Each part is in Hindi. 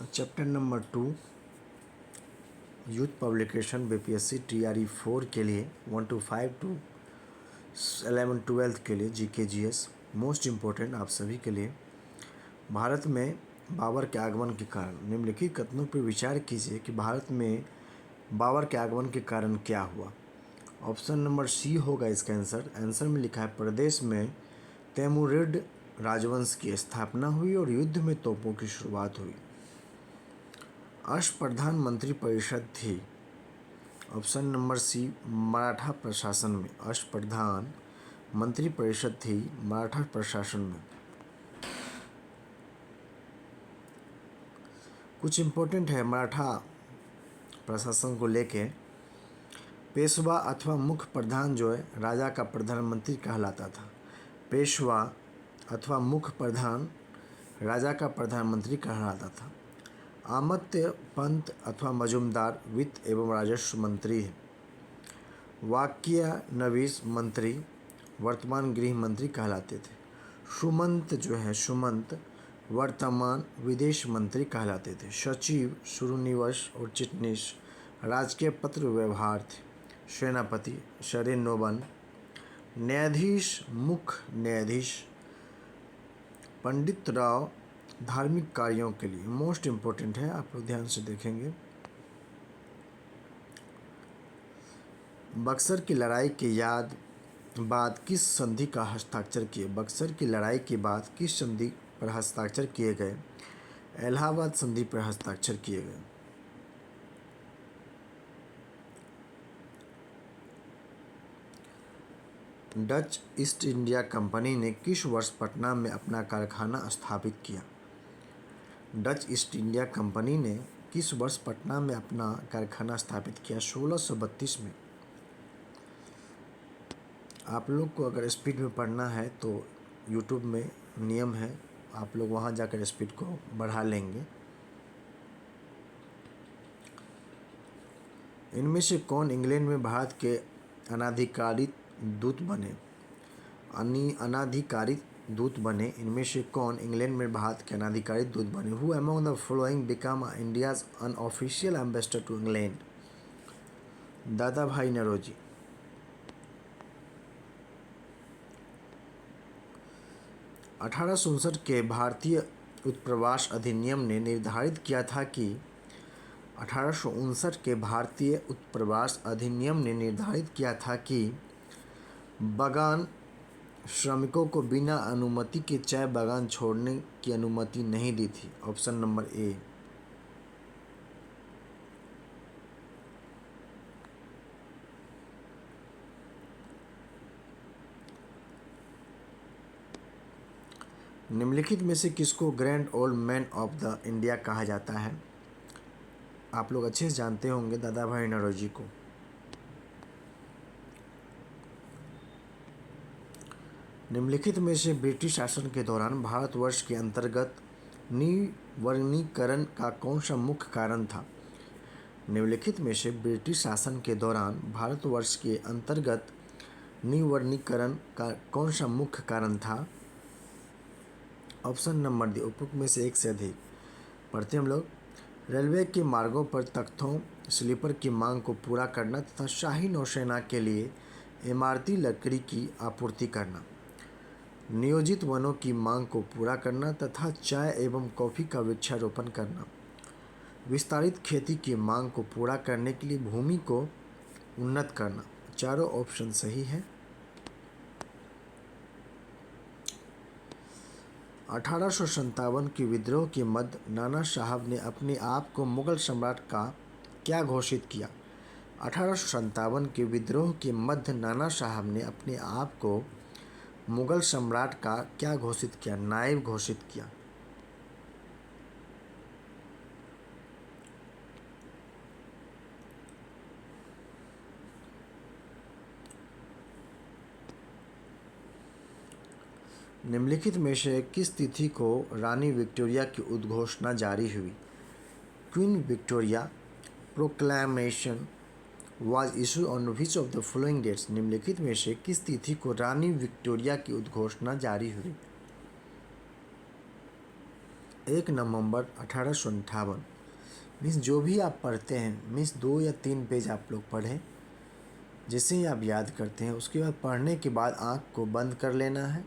Chapter number 2 youth publication BPSC TRE 4 के लिए 1 to 5 to 11 12 के लिए जीके जीएस मोस्ट इम्पोर्टेंट आप सभी के लिए। भारत में बाबर के आगमन के कारण निम्नलिखित कथनों पर विचार कीजिए कि भारत में बाबर के आगमन के कारण क्या हुआ। ऑप्शन नंबर सी होगा इसका आंसर। आंसर में लिखा है प्रदेश में तैमूरिड राजवंश की स्थापना हुई और युद्ध में तोपों की शुरुआत हुई। अष्टप्रधान मंत्री परिषद थी। ऑप्शन नंबर सी मराठा प्रशासन में अष्टप्रधान मंत्री परिषद थी मराठा प्रशासन में। कुछ इम्पोर्टेंट है मराठा प्रशासन को लेके। पेशवा अथवा मुख्य प्रधान जो है राजा का प्रधानमंत्री कहलाता था। पेशवा अथवा मुख्य प्रधान राजा का प्रधानमंत्री कहलाता था। आमत्य पंत अथवा मजुमदार वित्त एवं राजस्व मंत्री है। वाक्यानवीस मंत्री वर्तमान गृह मंत्री कहलाते थे। सुमंत जो है सुमंत वर्तमान विदेश मंत्री कहलाते थे। सचिव श्रीनिवास और चिटनीस राजकीय पत्र व्यवहार थे। सेनापति शरे नोबन। न्यायाधीश मुख्य न्यायाधीश पंडित राव धार्मिक कार्यों के लिए मोस्ट इम्पोर्टेंट है, आप लोग ध्यान से देखेंगे। बक्सर की लड़ाई के बाद किस संधि का हस्ताक्षर किए। बक्सर की लड़ाई के बाद किस संधि पर हस्ताक्षर किए गए। इलाहाबाद संधि पर हस्ताक्षर किए गए। डच ईस्ट इंडिया कंपनी ने किस वर्ष पटना में अपना कारखाना स्थापित किया। डच ईस्ट इंडिया कंपनी ने किस वर्ष पटना में अपना कारखाना स्थापित किया। 1632 में। आप लोग को अगर स्पीड में पढ़ना है तो यूट्यूब में नियम है, आप लोग वहाँ जाकर स्पीड को बढ़ा लेंगे। इनमें से कौन इंग्लैंड में भारत के अनाधिकारित दूत बने। अनाधिकारित दूत बने। इनमें से कौन इंग्लैंड में भारत के अनाधिकारित दूत बने। Who among the following become India's unofficial ambassador to England. Dadabhai Naoroji. अठारह के भारतीय उत्प्रवास अधिनियम ने निर्धारित किया था कि 1859 के भारतीय उत्प्रवास अधिनियम ने निर्धारित किया था कि बागान श्रमिकों को बिना अनुमति के चाय बागान छोड़ने की अनुमति नहीं दी थी। Option number A. निम्नलिखित में से किसको grand old man of the India कहा जाता है। आप लोग अच्छे से जानते होंगे दादा भाई नौरोजी को। निम्नलिखित में से ब्रिटिश शासन के दौरान भारतवर्ष के अंतर्गत निवर्णीकरण का कौन सा मुख्य कारण था। निम्नलिखित में से ब्रिटिश शासन के दौरान भारतवर्ष के अंतर्गत निवर्णीकरण का कौन सा मुख्य कारण था। ऑप्शन नंबर डी उपरोक्त में से एक से अधिक। पढ़ते हम लोग। रेलवे के मार्गों पर तख्तों स्लीपर की मांग को पूरा करना तथा शाही नौसेना के लिए इमारती लकड़ी की आपूर्ति करना। नियोजित वनों की मांग को पूरा करना तथा चाय एवं कॉफ़ी का वृक्षारोपण करना। विस्तारित खेती की मांग को पूरा करने के लिए भूमि को उन्नत करना। चारों ऑप्शन सही है। 1857 के विद्रोह के मध्य नाना साहब ने अपने आप को मुगल सम्राट का क्या घोषित किया। 1857 के विद्रोह के मध्य नाना साहब ने अपने आप को मुगल सम्राट का क्या घोषित किया। नायब घोषित किया। निम्नलिखित में से किस तिथि को रानी विक्टोरिया की उद्घोषणा जारी हुई। Queen Victoria proclamation was issued on which of the following dates। निम्नलिखित में से किस तिथि को रानी विक्टोरिया की उद्घोषणा जारी हुई। 1 नवंबर 1858। मीन्स जो भी आप पढ़ते हैं, मीन्स 2 या 3 पेज आप लोग पढ़ें, जैसे ही आप याद करते हैं उसके बाद पढ़ने के बाद आँख को बंद कर लेना है।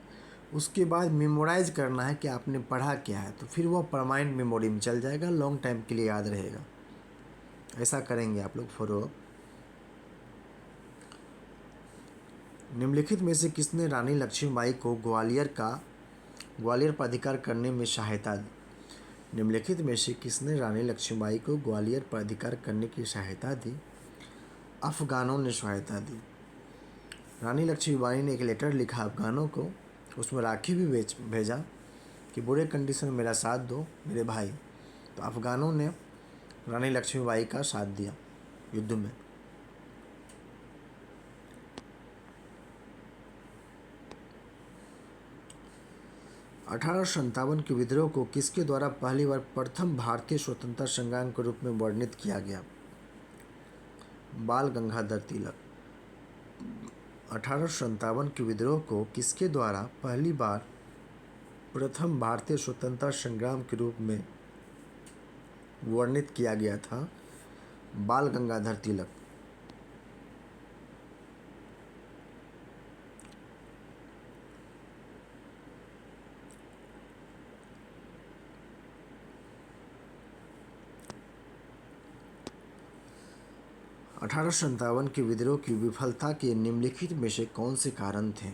उसके बाद मेमोराइज़ करना है कि आपने पढ़ा क्या है, तो फिर वह परमानेंट मेमोरी में चल जाएगा, लॉन्ग टाइम के लिए याद रहेगा। ऐसा करेंगे आप लोग फॉलो। निम्नलिखित में से किसने रानी लक्ष्मीबाई को ग्वालियर पर अधिकार करने में सहायता दी? निम्नलिखित में से किसने रानी लक्ष्मीबाई को ग्वालियर पर अधिकार करने की सहायता दी? अफ़गानों ने सहायता दी। रानी लक्ष्मीबाई ने एक लेटर लिखा अफ़गानों को, उसमें राखी भी भेजा कि बुरे कंडीशन में मेरा साथ दो मेरे भाई। तो अफ़गानों ने रानी लक्ष्मीबाई का साथ दिया युद्ध में। अठारह के विद्रोह को किसके द्वारा पहली बार प्रथम भारतीय स्वतंत्रता संग्राम के रूप में वर्णित किया गया? बाल गंगाधर तिलक। 1857 के विद्रोह को किसके द्वारा पहली बार प्रथम भारतीय स्वतंत्रता संग्राम के रूप में वर्णित किया गया था? बाल गंगाधर तिलक। अठारह के विद्रोह की विफलता के निम्नलिखित में से कौन से कारण थे?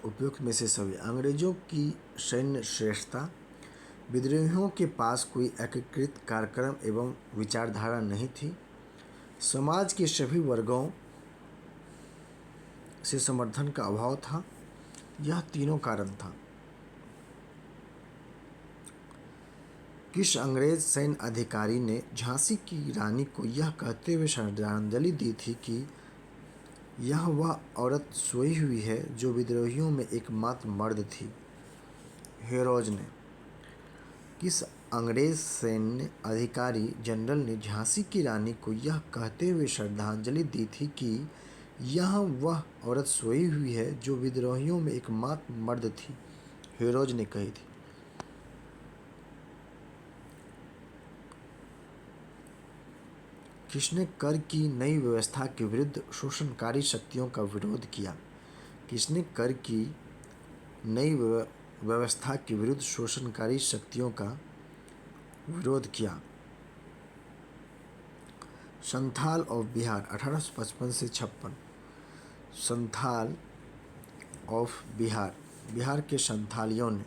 उपयुक्त में से सभी। अंग्रेजों की सैन्य श्रेष्ठता, विद्रोहियों के पास कोई एकीकृत कार्यक्रम एवं विचारधारा नहीं थी, समाज के सभी वर्गों से समर्थन का अभाव था। यह तीनों कारण था। किस अंग्रेज सैन्य अधिकारी ने झांसी की रानी को यह कहते हुए श्रद्धांजलि दी थी कि यह वह औरत सोई हुई है जो विद्रोहियों में एकमात्र मर्द थी? हेरोज ने। किस अंग्रेज सैन्य अधिकारी जनरल ने झांसी की रानी को यह कहते हुए श्रद्धांजलि दी थी कि यह वह औरत सोई हुई है जो विद्रोहियों में एकमात्र मर्द थी? हेरोज ने कही थी। किसने कर की नई व्यवस्था के विरुद्ध शोषणकारी शक्तियों का विरोध किया? किसने कर की नई व्यवस्था के विरुद्ध शोषणकारी शक्तियों का विरोध किया? संथाल ऑफ बिहार 1855 से 56। संथाल ऑफ बिहार, बिहार के संथालियों ने।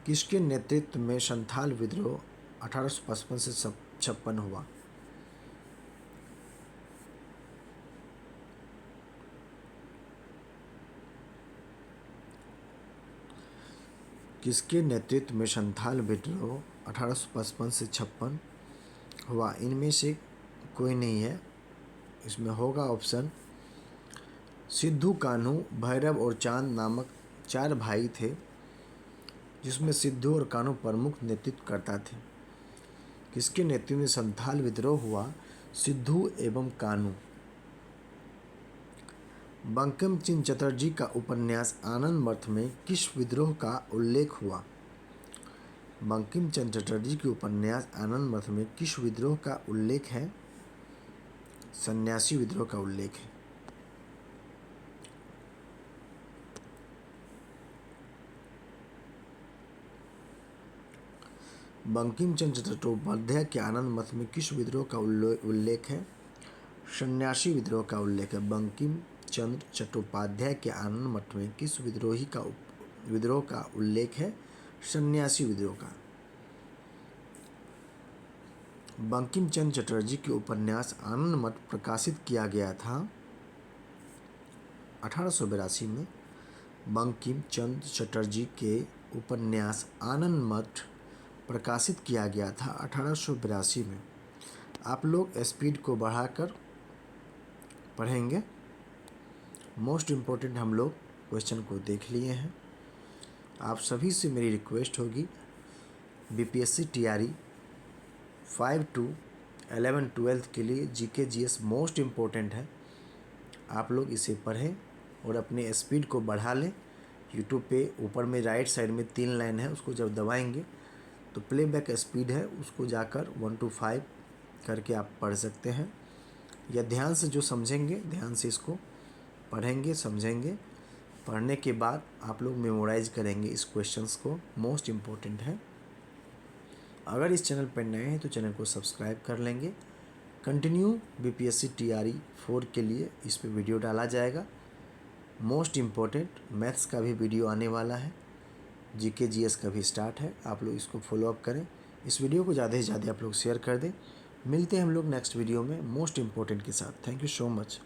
किसके नेतृत्व में संथाल विद्रोह 1855 से 56 हुआ? किसके नेतृत्व में संथाल विद्रोह 1855 से 56 हुआ? इनमें से कोई नहीं है, इसमें होगा ऑप्शन। सिद्धू, कान्हू, भैरव और चांद नामक 4 भाई थे, जिसमें सिद्धू और कान्हू प्रमुख नेतृत्व करता थे। किसके नेतृत्व में संथाल विद्रोह हुआ? सिद्धू एवं कान्हू। बंकिम चंद्र चटर्जी का उपन्यास आनंद मठ में किस विद्रोह का उल्लेख हुआ? बंकिम चंद्र चटर्जी के उपन्यास आनंद मठ में किस विद्रोह का उल्लेख है? सन्यासी विद्रोह का उल्लेख है। बंकिम चंद्र चट्टोपाध्याय के आनंद मठ में किस विद्रोह का उल्लेख है? सन्यासी विद्रोह का उल्लेख है। बंकिम चंद्र चट्टोपाध्याय के आनंद मठ में किस विद्रोह का उल्लेख है? सन्यासी विद्रोह का। बंकिम चंद्र चटर्जी के उपन्यास आनंद मठ प्रकाशित किया गया था 1882 में। बंकिम चंद्र चटर्जी के उपन्यास आनंद मठ प्रकाशित किया गया था 1882 में। आप लोग स्पीड को बढ़ाकर पढ़ेंगे। मोस्ट इम्पोर्टेंट हम लोग क्वेश्चन को देख लिए हैं। आप सभी से मेरी रिक्वेस्ट होगी, बीपीएससी टीआरई 5 to 11 12 के लिए जीके जीएस मोस्ट इम्पोर्टेंट है। आप लोग इसे पढ़ें और अपने स्पीड को बढ़ा लें। यूट्यूब पे ऊपर में राइट साइड में 3 लाइन है, उसको जब दबाएंगे तो प्लेबैक स्पीड है, उसको जाकर 1 to 5 करके आप पढ़ सकते हैं। या ध्यान से जो समझेंगे, ध्यान से इसको पढ़ेंगे, समझेंगे। पढ़ने के बाद आप लोग मेमोराइज करेंगे इस क्वेश्चंस को, मोस्ट इम्पोर्टेंट है। अगर इस चैनल पर नए हैं तो चैनल को सब्सक्राइब कर लेंगे। कंटिन्यू बीपीएससी टीआरई 4 के लिए इस पे वीडियो डाला जाएगा। मोस्ट इम्पोर्टेंट मैथ्स का भी वीडियो आने वाला है, जीके जीएस का भी स्टार्ट है। आप लोग इसको फॉलोअप करें। इस वीडियो को ज़्यादा से ज़्यादा आप लोग शेयर कर दें। मिलते हैं हम लोग नेक्स्ट वीडियो में मोस्ट इम्पोर्टेंट के साथ। Thank you so much.